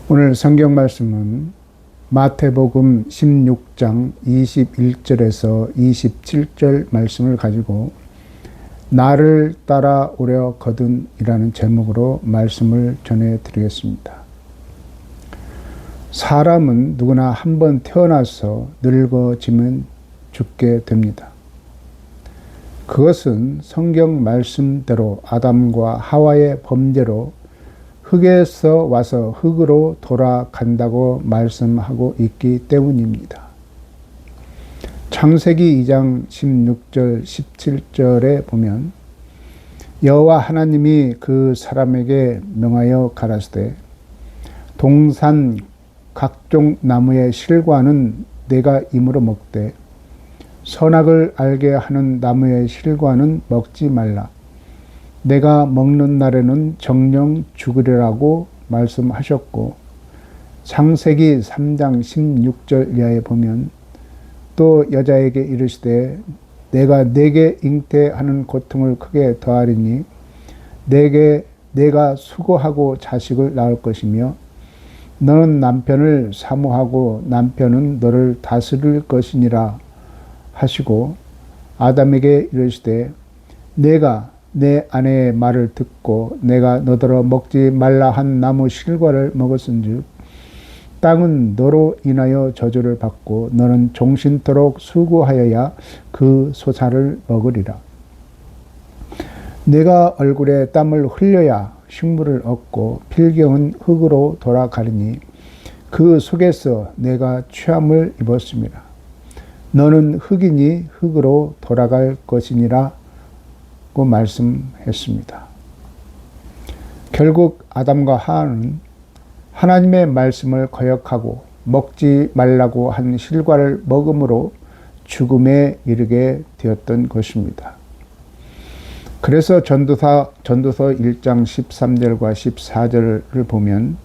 오늘 성경 말씀은 마태복음 16장 21절에서 27절 말씀을 가지고 나를 따라오려거든이라는 제목으로 말씀을 전해드리겠습니다. 사람은 누구나 한 번 태어나서 늙어지면 죽게 됩니다. 그것은 성경 말씀대로 아담과 하와의 범죄로 흙에서 와서 흙으로 돌아간다고 말씀하고 있기 때문입니다. 창세기 2장 16절 17절에 보면 여호와 하나님이 그 사람에게 명하여 가라사대 동산 각종 나무의 실과는 내가 임으로 먹되 선악을 알게 하는 나무의 실과는 먹지 말라. 내가 먹는 날에는 정령 죽으리라고 말씀하셨고, 창세기 3장 16절 이하에 보면 또 여자에게 이르시되 내가 네게 잉태하는 고통을 크게 더하리니 내가 수고하고 자식을 낳을 것이며 너는 남편을 사모하고 남편은 너를 다스릴 것이니라 하시고, 아담에게 이르시되 내가 내 아내의 말을 듣고 내가 너더러 먹지 말라 한 나무 실과를 먹었은즉 땅은 너로 인하여 저주를 받고 너는 종신토록 수고하여야 그 소사를 먹으리라. 내가 얼굴에 땀을 흘려야 식물을 얻고 필경은 흙으로 돌아가리니 그 속에서 내가 취함을 입었습니다. 너는 흙이니 흙으로 돌아갈 것이니라 고 말씀했습니다. 결국 아담과 하와는 하나님의 말씀을 거역하고 먹지 말라고 한 실과를 먹음으로 죽음에 이르게 되었던 것입니다. 그래서 전도서 1장 13절과 14절을 보면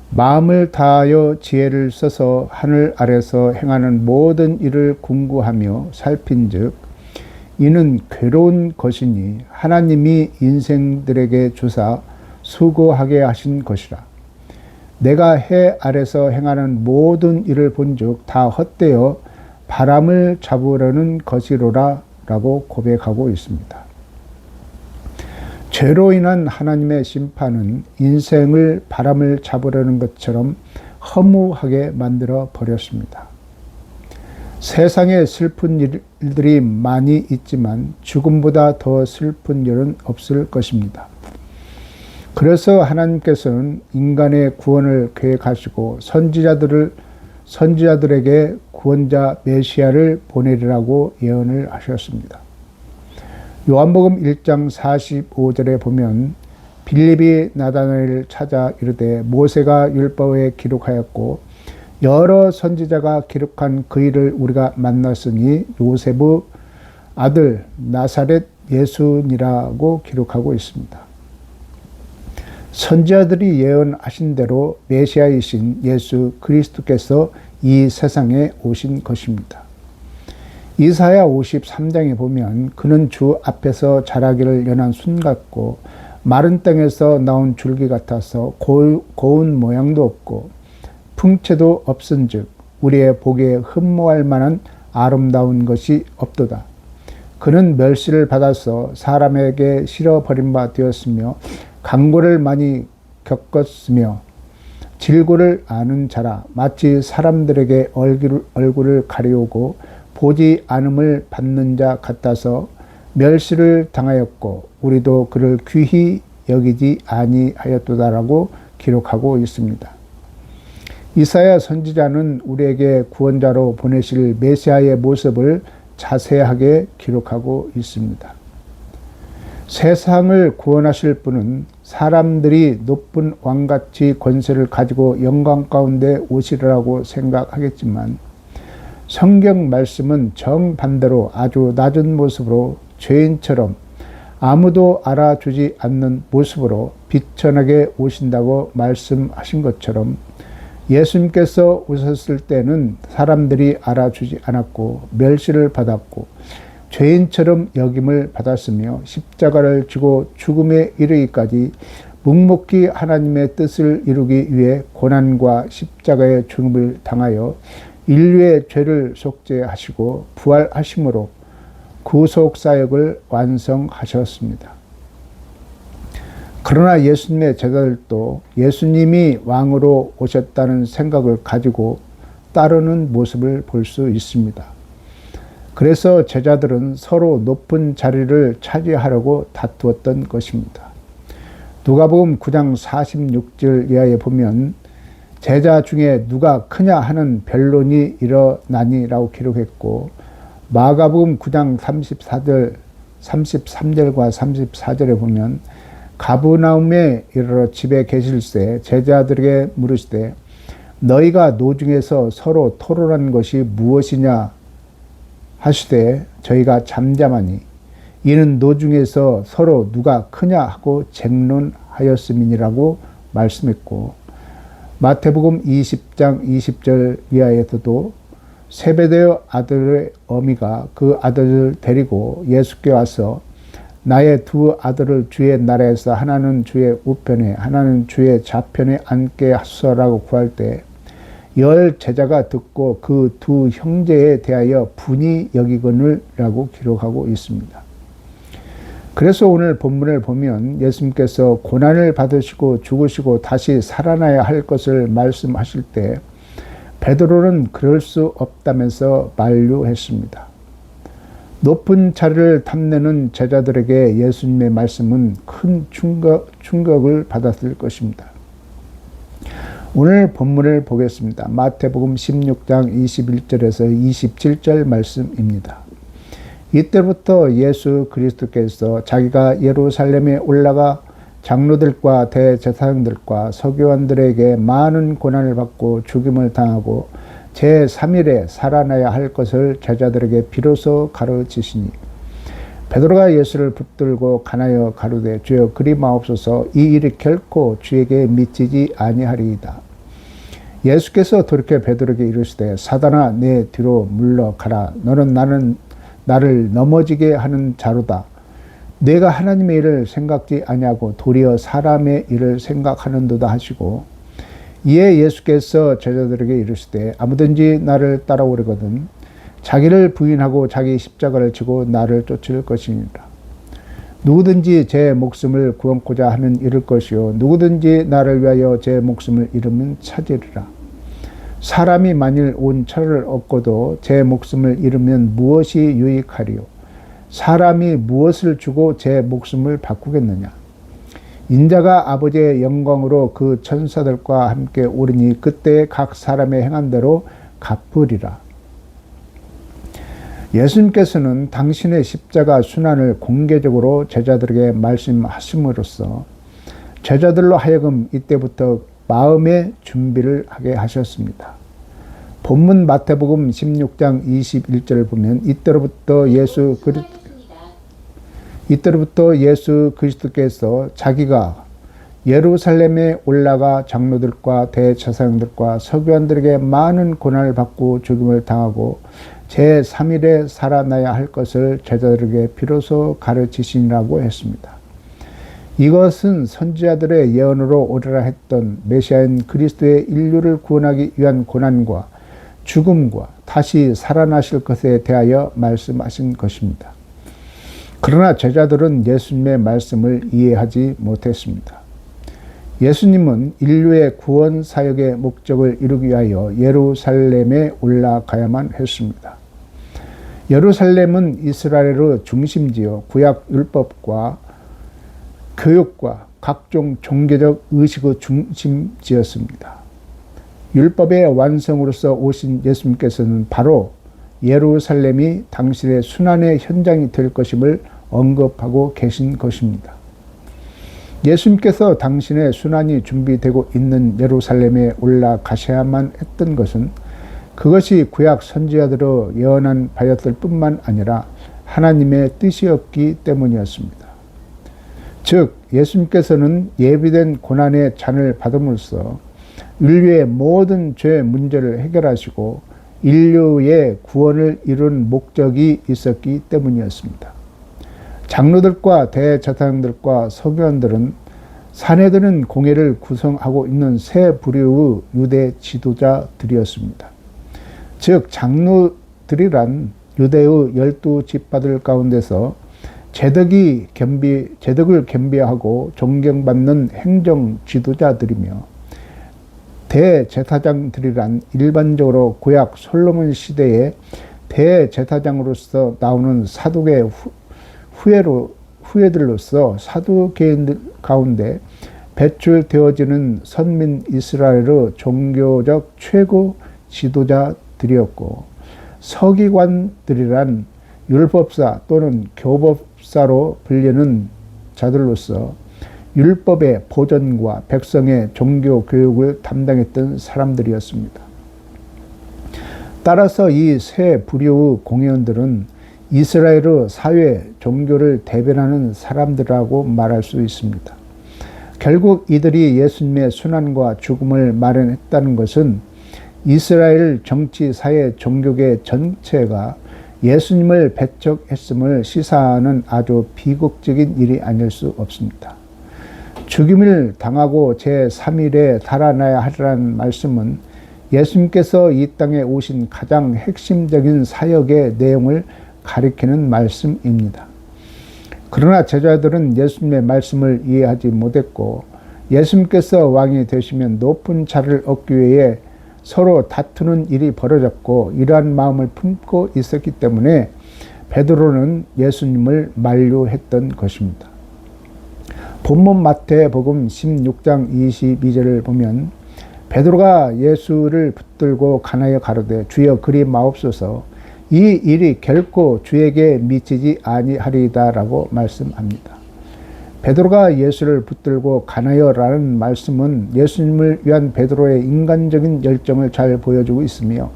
마음을 다하여 지혜를 써서 하늘 아래서 행하는 모든 일을 궁구하며 살핀즉 이는 괴로운 것이니 하나님이 인생들에게 주사 수고하게 하신 것이라. 내가 해 아래서 행하는 모든 일을 본즉 다 헛되어 바람을 잡으려는 것이로라 라고 고백하고 있습니다. 죄로 인한 하나님의 심판은 인생을 바람을 잡으려는 것처럼 허무하게 만들어 버렸습니다. 세상에 슬픈 일들이 많이 있지만 죽음보다 더 슬픈 일은 없을 것입니다. 그래서 하나님께서는 인간의 구원을 계획하시고 선지자들에게 구원자 메시아를 보내리라고 예언을 하셨습니다. 요한복음 1장 45절에 보면 빌립이 나다나엘을 찾아 이르되 모세가 율법에 기록하였고 여러 선지자가 기록한 그 일을 우리가 만났으니 요셉의 아들 나사렛 예수니라고 기록하고 있습니다. 선지자들이 예언하신 대로 메시아이신 예수 그리스도께서 이 세상에 오신 것입니다. 이사야 53장에 보면 그는 주 앞에서 자라기를 연한 순 같고 마른 땅에서 나온 줄기 같아서 고운 모양도 없고 풍채도 없은즉 우리의 보기에 흠모할 만한 아름다운 것이 없도다. 그는 멸시를 받아서 사람에게 실어버린 바 되었으며 강고를 많이 겪었으며 질고를 아는 자라. 마치 사람들에게 얼굴을 가리우고 보지 않음을 받는 자 같아서 멸시를 당하였고 우리도 그를 귀히 여기지 아니하였도다라고 기록하고 있습니다. 이사야 선지자는 우리에게 구원자로 보내실 메시아의 모습을 자세하게 기록하고 있습니다. 세상을 구원하실 분은 사람들이 높은 왕같이 권세를 가지고 영광 가운데 오시리라고 생각하겠지만 성경 말씀은 정반대로 아주 낮은 모습으로 죄인처럼 아무도 알아주지 않는 모습으로 비천하게 오신다고 말씀하신 것처럼 예수님께서 오셨을 때는 사람들이 알아주지 않았고 멸시를 받았고 죄인처럼 여김을 받았으며 십자가를 지고 죽음에 이르기까지 묵묵히 하나님의 뜻을 이루기 위해 고난과 십자가의 죽음을 당하여 인류의 죄를 속죄하시고 부활하심으로 구속 사역을 완성하셨습니다. 그러나 예수님의 제자들도 예수님이 왕으로 오셨다는 생각을 가지고 따르는 모습을 볼 수 있습니다. 그래서 제자들은 서로 높은 자리를 차지하려고 다투었던 것입니다. 누가복음 9장 46절 이하에 보면 제자 중에 누가 크냐 하는 변론이 일어나니라고 기록했고, 마가복음 9장 33절과 34절에 보면 가브나움에 이르러 집에 계실새 제자들에게 물으시되 너희가 노중에서 서로 토론한 것이 무엇이냐 하시되 저희가 잠잠하니 이는 노중에서 서로 누가 크냐 하고 쟁론하였음이니라고 말씀했고, 마태복음 20장 20절 이하에서도 세베대의 아들의 어미가 그 아들을 데리고 예수께 와서 나의 두 아들을 주의 나라에서 하나는 주의 우편에 하나는 주의 좌편에 앉게 하소서라고 구할 때 10 제자가 듣고 그 두 형제에 대하여 분이 여기거늘라고 기록하고 있습니다. 그래서 오늘 본문을 보면 예수님께서 고난을 받으시고 죽으시고 다시 살아나야 할 것을 말씀하실 때 베드로는 그럴 수 없다면서 만류했습니다. 높은 자리를 탐내는 제자들에게 예수님의 말씀은 큰 충격을 받았을 것입니다. 오늘 본문을 보겠습니다. 마태복음 16장 21절에서 27절 말씀입니다. 이때부터 예수 그리스도께서 자기가 예루살렘에 올라가 장로들과 대제사장들과 서기관들에게 많은 고난을 받고 죽임을 당하고 제3일에 살아나야 할 것을 제자들에게 비로소 가르치시니 베드로가 예수를 붙들고 간하여 가로되 주여 그리 마옵소서 이 일이 결코 주에게 미치지 아니하리이다. 예수께서 돌이켜 베드로에게 이르시되 사단아 내 뒤로 물러가라. 너는 나를 넘어지게 하는 자로다. 내가 하나님의 일을 생각지 아니하고 도리어 사람의 일을 생각하는도다 하시고, 이에 예수께서 제자들에게 이르시되 아무든지 나를 따라오려거든 자기를 부인하고 자기 십자가를 지고 나를 쫓을 것이니라. 누구든지 제 목숨을 구원코자 하면 잃을 것이요 누구든지 나를 위하여 제 목숨을 잃으면 찾으리라. 사람이 만일 온 천하를 얻고도 제 목숨을 잃으면 무엇이 유익하리요? 사람이 무엇을 주고 제 목숨을 바꾸겠느냐? 인자가 아버지의 영광으로 그 천사들과 함께 오르니 그때 각 사람의 행한 대로 갚으리라. 예수님께서는 당신의 십자가 순환을 공개적으로 제자들에게 말씀하심으로써 제자들로 하여금 이때부터 마음의 준비를 하게 하셨습니다. 본문 마태복음 16장 21절을 보면 이때로부터 예수 그리스도께서 자기가 예루살렘에 올라가 장로들과 대제사장들과 서기관들에게 많은 고난을 받고 죽임을 당하고 제3일에 살아나야 할 것을 제자들에게 비로소 가르치시니라고 했습니다. 이것은 선지자들의 예언으로 오리라 했던 메시아인 그리스도의 인류를 구원하기 위한 고난과 죽음과 다시 살아나실 것에 대하여 말씀하신 것입니다. 그러나 제자들은 예수님의 말씀을 이해하지 못했습니다. 예수님은 인류의 구원 사역의 목적을 이루기 위하여 예루살렘에 올라가야만 했습니다. 예루살렘은 이스라엘의 중심지요 구약 율법과 교육과 각종 종교적 의식의 중심지였습니다. 율법의 완성으로서 오신 예수님께서는 바로 예루살렘이 당신의 순환의 현장이 될 것임을 언급하고 계신 것입니다. 예수님께서 당신의 순환이 준비되고 있는 예루살렘에 올라가셔야만 했던 것은 그것이 구약 선지자들의 예언한 바였을 뿐만 아니라 하나님의 뜻이었기 때문이었습니다. 즉 예수님께서는 예비된 고난의 잔을 받음으로써 인류의 모든 죄 문제를 해결하시고 인류의 구원을 이룬 목적이 있었기 때문이었습니다. 장로들과 대제사장들과 서기관들은 사내들은 공회를 구성하고 있는 세 부류의 유대 지도자들이었습니다. 즉 장로들이란 유대의 12지파들 가운데서 제덕을 겸비하고 존경받는 행정 지도자들이며, 대제사장들이란 일반적으로 구약 솔로몬 시대에 대제사장으로서 나오는 사독의 후예들로서 사두개인들 가운데 배출되어지는 선민 이스라엘의 종교적 최고 지도자들이었고, 서기관들이란 율법사 또는 교법사로 불리는 자들로서 율법의 보존과 백성의 종교 교육을 담당했던 사람들이었습니다. 따라서 이 세 부류의 공회원들은 이스라엘의 사회 종교를 대변하는 사람들이라고 말할 수 있습니다. 결국 이들이 예수님의 순환과 죽음을 마련했다는 것은 이스라엘 정치, 사회, 종교계 전체가 예수님을 배척했음을 시사하는 아주 비극적인 일이 아닐 수 없습니다. 죽임을 당하고 제3일에 달아나야 하리라는 말씀은 예수님께서 이 땅에 오신 가장 핵심적인 사역의 내용을 가리키는 말씀입니다. 그러나 제자들은 예수님의 말씀을 이해하지 못했고, 예수님께서 왕이 되시면 높은 자를 얻기 위해 서로 다투는 일이 벌어졌고, 이러한 마음을 품고 있었기 때문에 베드로는 예수님을 만류했던 것입니다. 본문 마태복음 16장 22절을 보면 베드로가 예수를 붙들고 간하여 가로되 주여 그리 마옵소서, 이 일이 결코 주에게 미치지 아니하리이다라고 말씀합니다. 베드로가 예수를 붙들고 가나요라는 말씀은 예수님을 위한 베드로의 인간적인 열정을 잘 보여주고 있으며,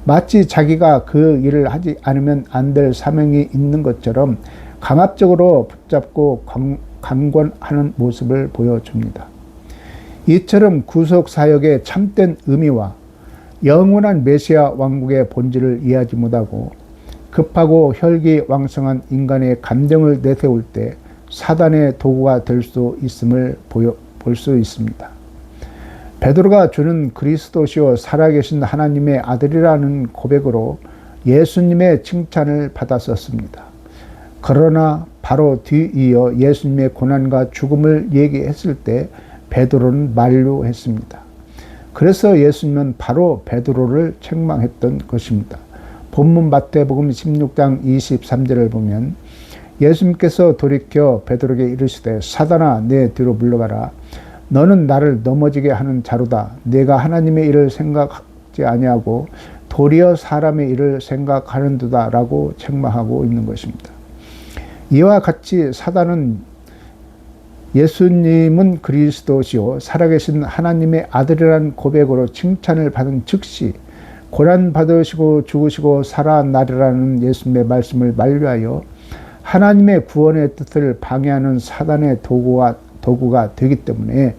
마치 자기가 그 일을 하지 않으면 안 될 사명이 있는 것처럼 강압적으로 붙잡고 강권하는 모습을 보여줍니다. 이처럼 구속사역의 참된 의미와 영원한 메시아 왕국의 본질을 이해하지 못하고 급하고 혈기왕성한 인간의 감정을 내세울 때 사단의 도구가 될 수 있음을 볼 수 있습니다. 베드로가 주는 그리스도시요 살아계신 하나님의 아들이라는 고백으로 예수님의 칭찬을 받았었습니다. 그러나 바로 뒤이어 예수님의 고난과 죽음을 얘기했을 때 베드로는 만류했습니다. 그래서 예수님은 바로 베드로를 책망했던 것입니다. 본문 마태복음 16장 23절을 보면 예수님께서 돌이켜 베드로에게 이르시되 사단아 내 뒤로 물러가라. 너는 나를 넘어지게 하는 자로다. 내가 하나님의 일을 생각하지 아니하고 도리어 사람의 일을 생각하는도다 라고 책망하고 있는 것입니다. 이와 같이 사단은 예수님은 그리스도시요 살아계신 하나님의 아들이라는 고백으로 칭찬을 받은 즉시 고난받으시고 죽으시고 살아나리라는 예수님의 말씀을 만류하여 하나님의 구원의 뜻을 방해하는 사단의 도구가 되기 때문에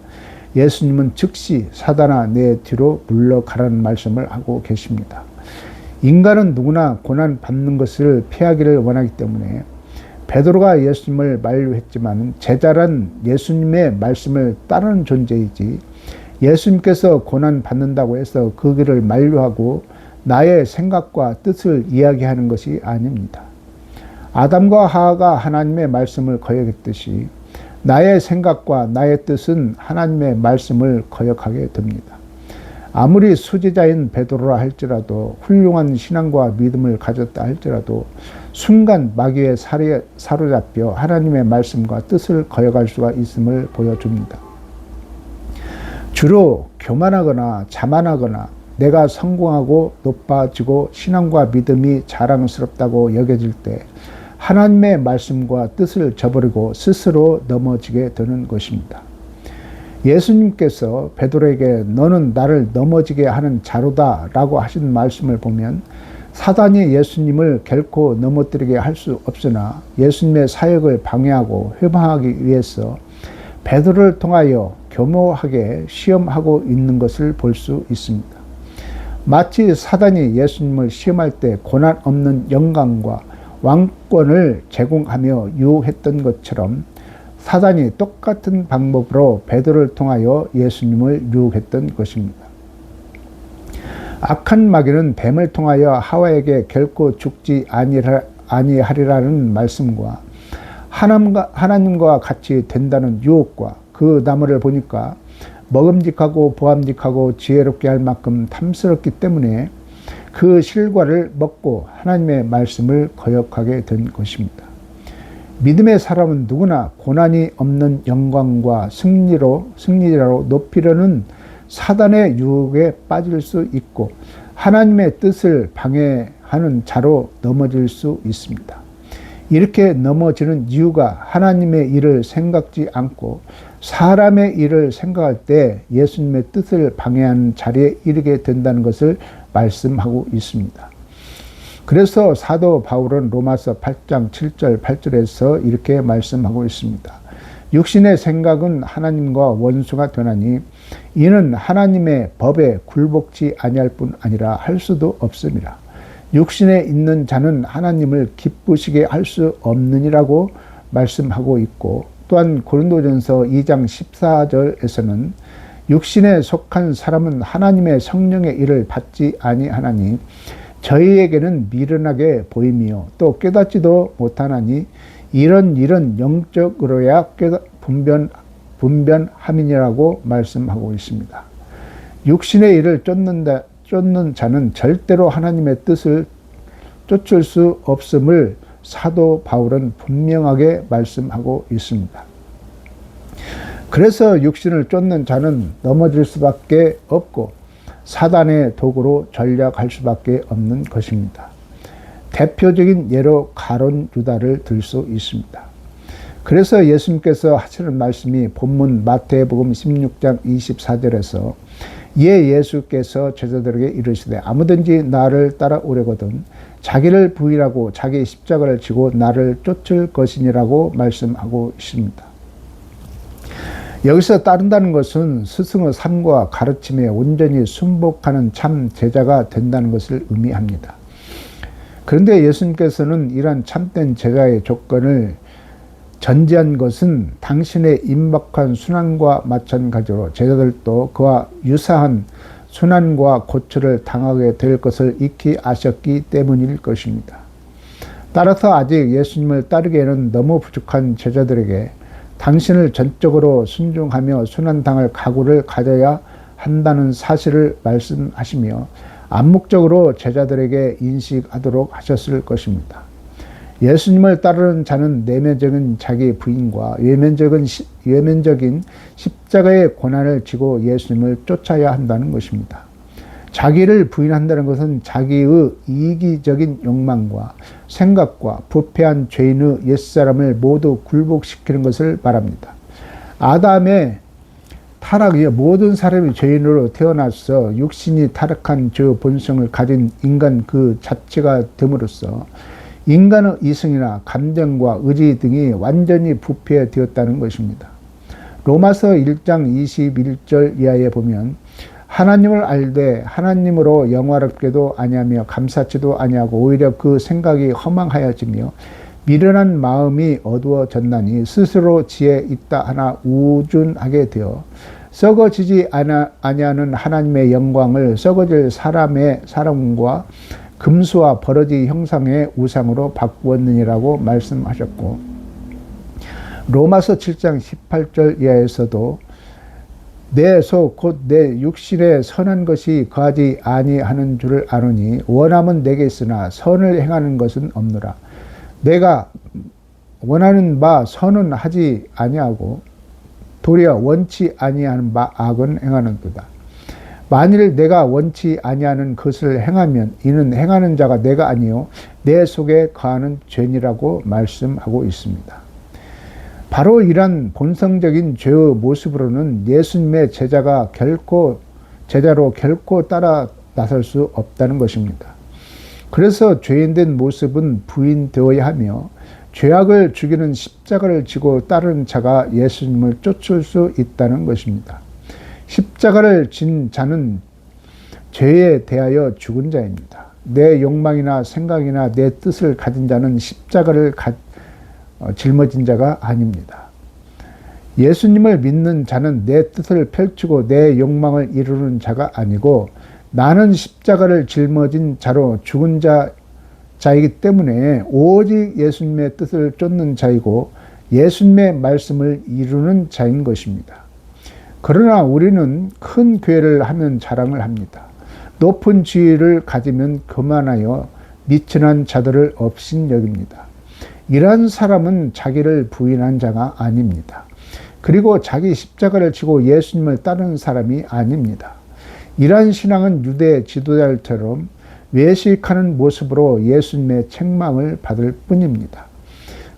예수님은 즉시 사단아 내 뒤로 물러가라는 말씀을 하고 계십니다. 인간은 누구나 고난받는 것을 피하기를 원하기 때문에 베드로가 예수님을 만류했지만 제자란 예수님의 말씀을 따르는 존재이지 예수님께서 고난받는다고 해서 그 길을 만류하고 나의 생각과 뜻을 이야기하는 것이 아닙니다. 아담과 하와가 하나님의 말씀을 거역했듯이 나의 생각과 나의 뜻은 하나님의 말씀을 거역하게 됩니다. 아무리 수지자인 베드로라 할지라도 훌륭한 신앙과 믿음을 가졌다 할지라도 순간 마귀에 사로잡혀 하나님의 말씀과 뜻을 거역할 수가 있음을 보여줍니다. 주로 교만하거나 자만하거나 내가 성공하고 높아지고 신앙과 믿음이 자랑스럽다고 여겨질 때 하나님의 말씀과 뜻을 저버리고 스스로 넘어지게 되는 것입니다. 예수님께서 베드로에게 너는 나를 넘어지게 하는 자로다 라고 하신 말씀을 보면 사단이 예수님을 결코 넘어뜨리게 할 수 없으나 예수님의 사역을 방해하고 회방하기 위해서 베드로를 통하여 교묘하게 시험하고 있는 것을 볼 수 있습니다. 마치 사단이 예수님을 시험할 때 고난 없는 영광과 왕권을 제공하며 유혹했던 것처럼 사단이 똑같은 방법으로 베드로를 통하여 예수님을 유혹했던 것입니다. 악한 마귀는 뱀을 통하여 하와에게 결코 죽지 아니하리라는 말씀과 하나님과 같이 된다는 유혹과 그 나무를 보니까 먹음직하고 보암직하고 지혜롭게 할 만큼 탐스럽기 때문에 그 실과를 먹고 하나님의 말씀을 거역하게 된 것입니다. 믿음의 사람은 누구나 고난이 없는 영광과 승리로 높이려는 사단의 유혹에 빠질 수 있고 하나님의 뜻을 방해하는 자로 넘어질 수 있습니다. 이렇게 넘어지는 이유가 하나님의 일을 생각지 않고 사람의 일을 생각할 때 예수님의 뜻을 방해하는 자리에 이르게 된다는 것을 말씀하고 있습니다. 그래서 사도 바울은 로마서 8장 7절 8절에서 이렇게 말씀하고 있습니다. 육신의 생각은 하나님과 원수가 되나니 이는 하나님의 법에 굴복지 아니할 뿐 아니라 할 수도 없음이라. 육신에 있는 자는 하나님을 기쁘시게 할 수 없느니라고 말씀하고 있고, 또한 고린도전서 2장 14절에서는 육신에 속한 사람은 하나님의 성령의 일을 받지 아니하나니 저희에게는 미련하게 보임이요 또 깨닫지도 못하나니 이런 일은 영적으로야 분별함이니라고 말씀하고 있습니다. 육신의 일을 쫓는 자는 절대로 하나님의 뜻을 쫓을 수 없음을 사도 바울은 분명하게 말씀하고 있습니다. 그래서 육신을 쫓는 자는 넘어질 수밖에 없고 사단의 도구로 전략할 수밖에 없는 것입니다. 대표적인 예로 가룟 유다를 들 수 있습니다. 그래서 예수님께서 하시는 말씀이 본문 마태복음 16장 24절에서 예수께서 제자들에게 이르시되 아무든지 나를 따라오려거든 자기를 부인하고 자기 십자가를 지고 나를 쫓을 것이니라고 말씀하고 있습니다. 여기서 따른다는 것은 스승의 삶과 가르침에 온전히 순복하는 참 제자가 된다는 것을 의미합니다. 그런데 예수님께서는 이러한 참된 제자의 조건을 전제한 것은 당신의 임박한 순환과 마찬가지로 제자들도 그와 유사한 순환과 고초를 당하게 될 것을 익히 아셨기 때문일 것입니다. 따라서 아직 예수님을 따르기에는 너무 부족한 제자들에게 당신을 전적으로 순종하며 순환당할 각오를 가져야 한다는 사실을 말씀하시며 암묵적으로 제자들에게 인식하도록 하셨을 것입니다. 예수님을 따르는 자는 내면적인 자기 부인과 외면적인 십자가의 고난을 지고 예수님을 쫓아야 한다는 것입니다. 자기를 부인한다는 것은 자기의 이기적인 욕망과 생각과 부패한 죄인의 옛사람을 모두 굴복시키는 것을 말합니다. 아담의 타락이 모든 사람이 죄인으로 태어나서 육신이 타락한 저 본성을 가진 인간 그 자체가 됨으로써 인간의 이성이나 감정과 의지 등이 완전히 부패되었다는 것입니다. 로마서 1장 21절 이하에 보면 하나님을 알되 하나님으로 영화롭게도 아니하며 감사치도 아니하고 오히려 그 생각이 허망하여지며 미련한 마음이 어두워졌나니 스스로 지혜 있다 하나 우준하게 되어 썩어지지 아니하는 하나님의 영광을 썩어질 사람과 금수와 버러지 형상의 우상으로 바꾸었느니라고 말씀하셨고, 로마서 7장 18절 이하에서도 내 속 곧 내 육신에 선한 것이 거하지 아니하는 줄을 아노니 원함은 내게 있으나 선을 행하는 것은 없노라. 내가 원하는 바 선은 하지 아니하고 도리어 원치 아니하는 바 악은 행하는도다. 만일 내가 원치 아니하는 것을 행하면 이는 행하는 자가 내가 아니요 내 속에 거하는 죄니라고 말씀하고 있습니다. 바로 이런 본성적인 죄의 모습으로는 예수님의 제자로 결코 따라 나설 수 없다는 것입니다. 그래서 죄인된 모습은 부인되어야 하며 죄악을 죽이는 십자가를 지고 따르는 자가 예수님을 쫓을 수 있다는 것입니다. 십자가를 진 자는 죄에 대하여 죽은 자입니다. 내 욕망이나 생각이나 내 뜻을 가진 자는 십자가를 짊어진 자가 아닙니다. 예수님을 믿는 자는 내 뜻을 펼치고 내 욕망을 이루는 자가 아니고 나는 십자가를 짊어진 자로 죽은 자이기 때문에 오직 예수님의 뜻을 쫓는 자이고 예수님의 말씀을 이루는 자인 것입니다. 그러나 우리는 큰 교회를 하면 자랑을 합니다. 높은 지위를 가지면 교만하여 미천한 자들을 업신여깁니다. 이러한 사람은 자기를 부인한 자가 아닙니다. 그리고 자기 십자가를 지고 예수님을 따르는 사람이 아닙니다. 이러한 신앙은 유대 지도자들처럼 외식하는 모습으로 예수님의 책망을 받을 뿐입니다.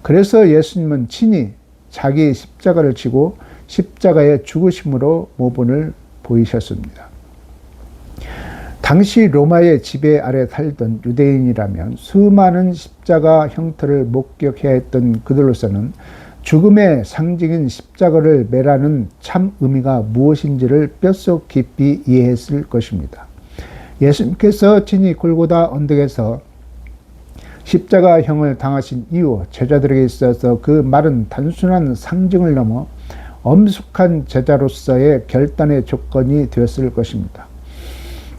그래서 예수님은 친히 자기 십자가를 지고 십자가의 죽으심으로 모본을 보이셨습니다. 당시 로마의 지배 아래 살던 유대인이라면 수많은 십자가 형태를 목격해야 했던 그들로서는 죽음의 상징인 십자가를 매라는 참 의미가 무엇인지를 뼛속 깊이 이해했을 것입니다. 예수님께서 친히 골고다 언덕에서 십자가형을 당하신 이후 제자들에게 있어서 그 말은 단순한 상징을 넘어 엄숙한 제자로서의 결단의 조건이 되었을 것입니다.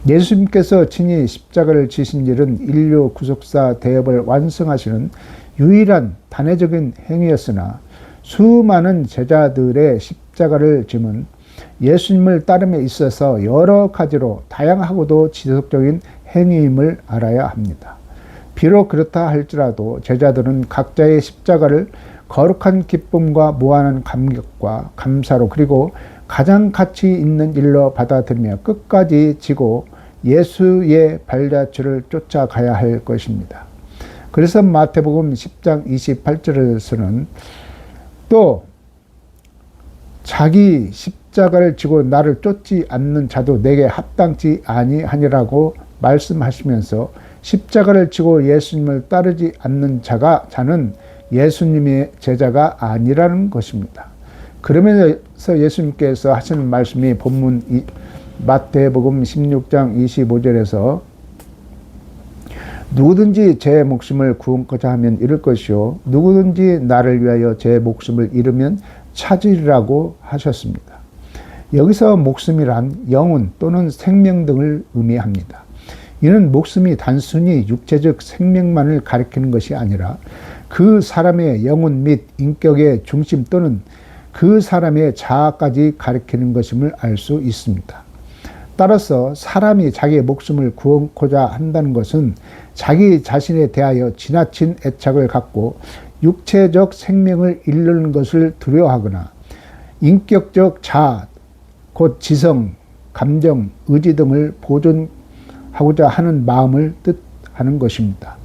예수님께서 친히 십자가를 지신 일은 인류 구속사 대업을 완성하시는 유일한 단회적인 행위였으나 수많은 제자들의 십자가를 짐은 예수님을 따름에 있어서 여러 가지로 다양하고도 지속적인 행위임을 알아야 합니다. 비록 그렇다 할지라도 제자들은 각자의 십자가를 거룩한 기쁨과 무한한 감격과 감사로 그리고 가장 가치 있는 일로 받아들이며 끝까지 지고 예수의 발자취를 쫓아가야 할 것입니다. 그래서 마태복음 10장 28절에서는 또 자기 십자가를 지고 나를 쫓지 않는 자도 내게 합당치 아니하니라고 말씀하시면서 십자가를 지고 예수님을 따르지 않는 자는 예수님의 제자가 아니라는 것입니다. 그러면서 예수님께서 하시는 말씀이 본문 마태복음 16장 25절에서 누구든지 제 목숨을 구원코자 하면 잃을 것이요 누구든지 나를 위하여 제 목숨을 잃으면 찾으리라고 하셨습니다. 여기서 목숨이란 영혼 또는 생명 등을 의미합니다. 이는 목숨이 단순히 육체적 생명만을 가리키는 것이 아니라 그 사람의 영혼 및 인격의 중심 또는 그 사람의 자아까지 가리키는 것임을 알 수 있습니다. 따라서 사람이 자기의 목숨을 구원코자 한다는 것은 자기 자신에 대하여 지나친 애착을 갖고 육체적 생명을 잃는 것을 두려워하거나 인격적 자아, 곧 지성, 감정, 의지 등을 보존하고자 하는 마음을 뜻하는 것입니다.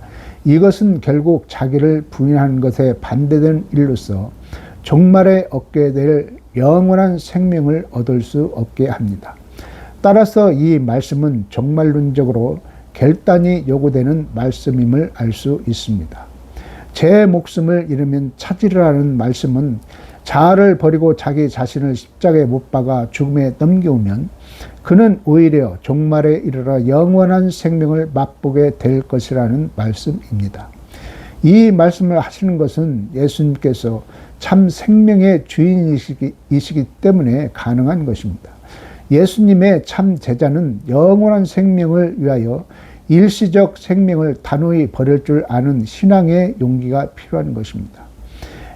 이것은 결국 자기를 부인하는 것에 반대되는 일로서 종말에 얻게 될 영원한 생명을 얻을 수 없게 합니다. 따라서 이 말씀은 종말론적으로 결단이 요구되는 말씀임을 알 수 있습니다. 제 목숨을 잃으면 찾으리라는 말씀은 자아를 버리고 자기 자신을 십자가에 못 박아 죽음에 넘겨오면 그는 오히려 종말에 이르러 영원한 생명을 맛보게 될 것이라는 말씀입니다. 이 말씀을 하시는 것은 예수님께서 참 생명의 주인이시기 때문에 가능한 것입니다. 예수님의 참 제자는 영원한 생명을 위하여 일시적 생명을 단호히 버릴 줄 아는 신앙의 용기가 필요한 것입니다.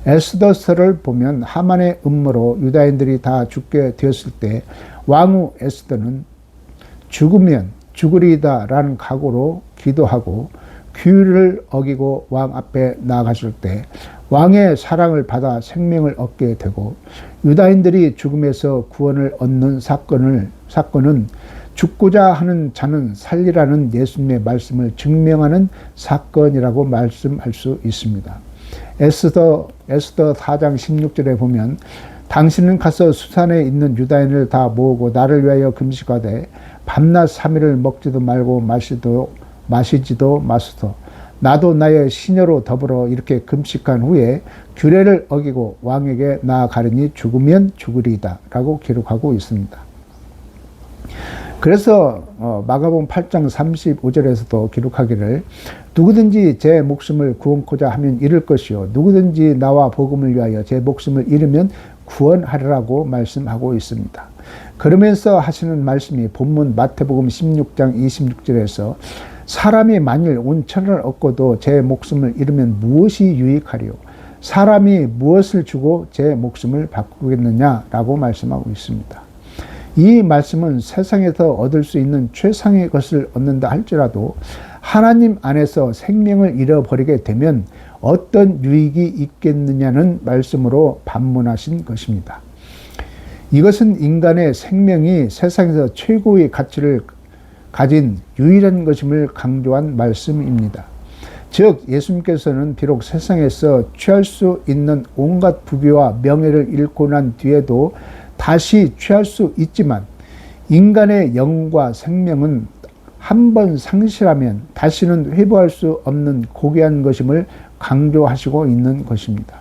에스더서를 보면 하만의 음모로 유다인들이 다 죽게 되었을 때 왕후 에스더는 죽으면 죽으리이다 라는 각오로 기도하고 규율을 어기고 왕 앞에 나아갔을 때 왕의 사랑을 받아 생명을 얻게 되고 유다인들이 죽음에서 구원을 얻는 사건은 죽고자 하는 자는 살리라는 예수님의 말씀을 증명하는 사건이라고 말씀할 수 있습니다. 에스더 4장 16절에 보면 당신은 가서 수산에 있는 유다인을 다 모으고 나를 위하여 금식하되 밤낮 3일을 먹지도 말고 마시지도 마소서. 나도 나의 시녀로 더불어 이렇게 금식한 후에 규례를 어기고 왕에게 나아가리니 죽으면 죽으리이다 라고 기록하고 있습니다. 그래서 마가복음 8장 35절에서도 기록하기를 누구든지 제 목숨을 구원코자 하면 잃을 것이요 누구든지 나와 복음을 위하여 제 목숨을 잃으면 구원하리라고 말씀하고 있습니다. 그러면서 하시는 말씀이 본문 마태복음 16장 26절에서 사람이 만일 온 천을 얻고도 제 목숨을 잃으면 무엇이 유익하리요? 사람이 무엇을 주고 제 목숨을 바꾸겠느냐라고 말씀하고 있습니다. 이 말씀은 세상에서 얻을 수 있는 최상의 것을 얻는다 할지라도 하나님 안에서 생명을 잃어버리게 되면 어떤 유익이 있겠느냐는 말씀으로 반문하신 것입니다. 이것은 인간의 생명이 세상에서 최고의 가치를 가진 유일한 것임을 강조한 말씀입니다. 즉 예수님께서는 비록 세상에서 취할 수 있는 온갖 부귀와 명예를 잃고 난 뒤에도 다시 취할 수 있지만 인간의 영과 생명은 한 번 상실하면 다시는 회복할 수 없는 고귀한 것임을 강조하시고 있는 것입니다.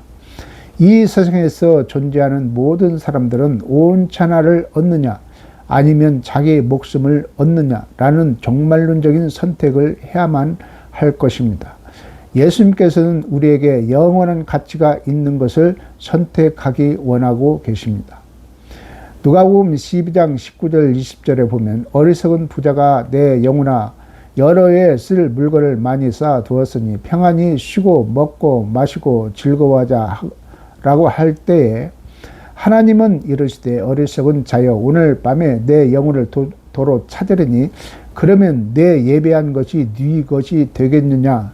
이 세상에서 존재하는 모든 사람들은 온 천하를 얻느냐 아니면 자기의 목숨을 얻느냐라는 종말론적인 선택을 해야만 할 것입니다. 예수님께서는 우리에게 영원한 가치가 있는 것을 선택하기 원하고 계십니다. 누가복음 12장 19절 20절에 보면 어리석은 부자가 내 영혼아 여러 해 쓸 물건을 많이 쌓아 두었으니 평안히 쉬고 먹고 마시고 즐거워하자 라고 할 때에 하나님은 이르시되 어리석은 자여 오늘 밤에 내 영혼을 도로 찾으리니 그러면 내 예배한 것이 네 것이 되겠느냐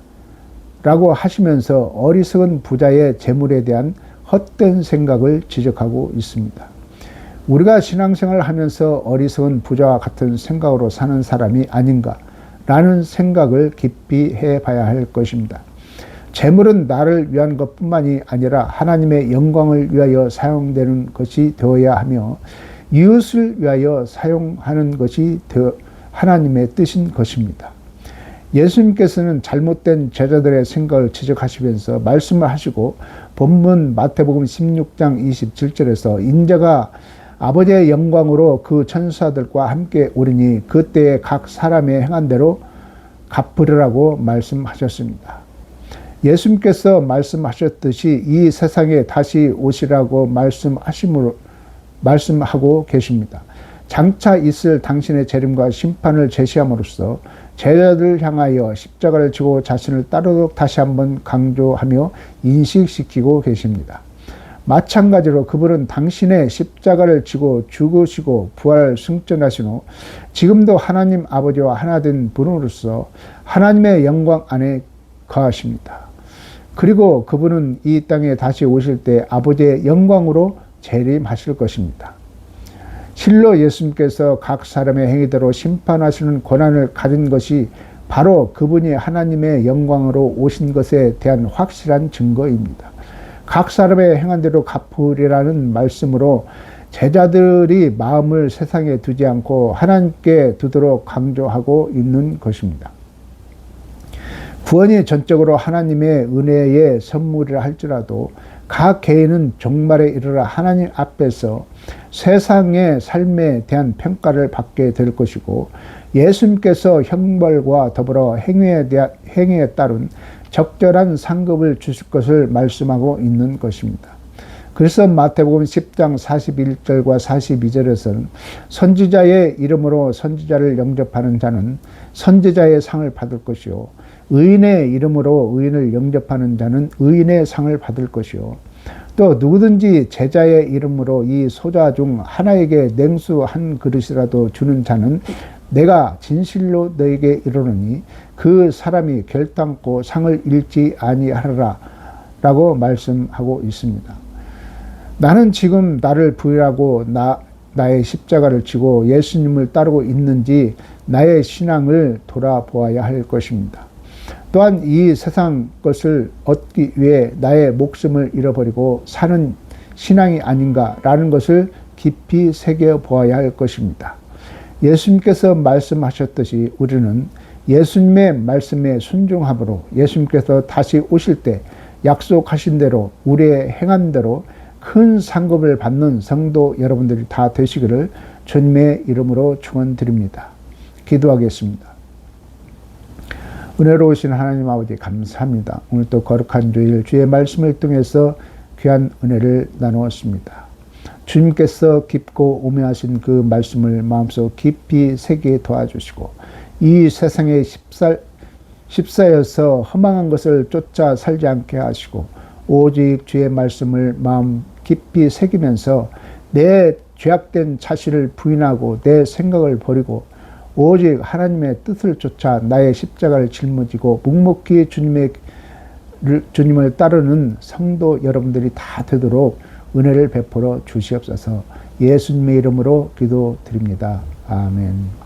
라고 하시면서 어리석은 부자의 재물에 대한 헛된 생각을 지적하고 있습니다. 우리가 신앙생활을 하면서 어리석은 부자와 같은 생각으로 사는 사람이 아닌가 라는 생각을 깊이 해봐야 할 것입니다. 재물은 나를 위한 것뿐만이 아니라 하나님의 영광을 위하여 사용되는 것이 되어야 하며 이웃을 위하여 사용하는 것이 하나님의 뜻인 것입니다. 예수님께서는 잘못된 제자들의 생각을 지적하시면서 말씀을 하시고 본문 마태복음 16장 27절에서 인자가 아버지의 영광으로 그 천사들과 함께 오리니 그때에 각 사람의 행한 대로 갚으리라고 말씀하셨습니다. 예수님께서 말씀하셨듯이 이 세상에 다시 오시라고 말씀하고 계십니다. 장차 있을 당신의 재림과 심판을 제시함으로써 제자들을 향하여 십자가를 지고 자신을 따르도록 다시 한번 강조하며 인식시키고 계십니다. 마찬가지로 그분은 당신의 십자가를 지고 죽으시고 부활 승천하신 후 지금도 하나님 아버지와 하나 된 분으로서 하나님의 영광 안에 거하십니다. 그리고 그분은 이 땅에 다시 오실 때 아버지의 영광으로 재림하실 것입니다. 실로 예수님께서 각 사람의 행위대로 심판하시는 권한을 가진 것이 바로 그분이 하나님의 영광으로 오신 것에 대한 확실한 증거입니다. 각 사람의 행한 대로 갚으리라는 말씀으로 제자들이 마음을 세상에 두지 않고 하나님께 두도록 강조하고 있는 것입니다. 구원이 전적으로 하나님의 은혜의 선물이라 할지라도 각 개인은 종말에 이르러 하나님 앞에서 세상의 삶에 대한 평가를 받게 될 것이고 예수님께서 형벌과 더불어 행위에 따른 적절한 상급을 주실 것을 말씀하고 있는 것입니다. 그래서 마태복음 10장 41절과 42절에서는 선지자의 이름으로 선지자를 영접하는 자는 선지자의 상을 받을 것이요 의인의 이름으로 의인을 영접하는 자는 의인의 상을 받을 것이요 또 누구든지 제자의 이름으로 이 소자 중 하나에게 냉수 한 그릇이라도 주는 자는 내가 진실로 너에게 이르노니 그 사람이 결단코 상을 잃지 아니하리라 라고 말씀하고 있습니다. 나는 지금 나를 부인하고 나의 십자가를 지고 예수님을 따르고 있는지 나의 신앙을 돌아보아야 할 것입니다. 또한 이 세상 것을 얻기 위해 나의 목숨을 잃어버리고 사는 신앙이 아닌가라는 것을 깊이 새겨보아야 할 것입니다. 예수님께서 말씀하셨듯이 우리는 예수님의 말씀에 순종함으로 예수님께서 다시 오실 때 약속하신 대로 우리의 행한 대로 큰 상급을 받는 성도 여러분들이 다 되시기를 주님의 이름으로 축원드립니다. 기도하겠습니다. 은혜로우신 하나님 아버지 감사합니다. 오늘 또 거룩한 주일 주의 말씀을 통해서 귀한 은혜를 나누었습니다. 주님께서 깊고 오묘하신 그 말씀을 마음속 깊이 새기게 도와주시고 이 세상에 휩싸여서 허망한 것을 쫓아 살지 않게 하시고 오직 주의 말씀을 마음 깊이 새기면서 내 죄악된 자신을 부인하고 내 생각을 버리고 오직 하나님의 뜻을 쫓아 나의 십자가를 짊어지고 묵묵히 주님을 따르는 성도 여러분들이 다 되도록 은혜를 베풀어 주시옵소서. 예수님의 이름으로 기도드립니다. 아멘.